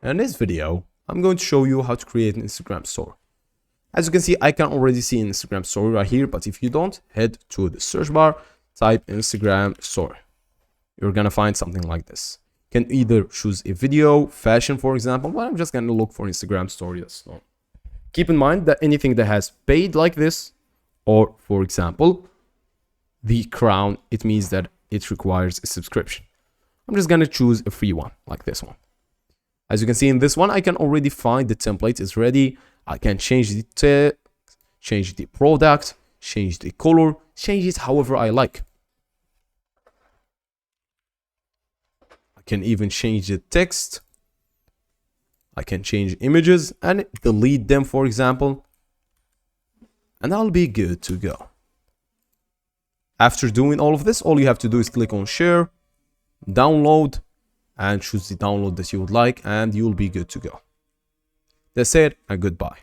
And in this video, I'm going to show you how to create an Instagram story. As you can see, I can already see an Instagram story right here, but if you don't, head to the search bar, type Instagram story. You're gonna find something like this. You can either choose a video, fashion for example, but I'm just gonna look for Instagram story. That's normal. Keep in mind that anything that has paid like this, or for example, the crown, it means that it requires a subscription. I'm just gonna choose a free one like this one. As you can see in this one, I can already find the template is ready. I can change the text, change the product, change the color, change it however I like. I can even change the text. I can change images and delete them, for example. And I'll be good to go. After doing all of this, all you have to do is click on share, download, and choose the download that you would like, and you'll be good to go. That's it, and goodbye.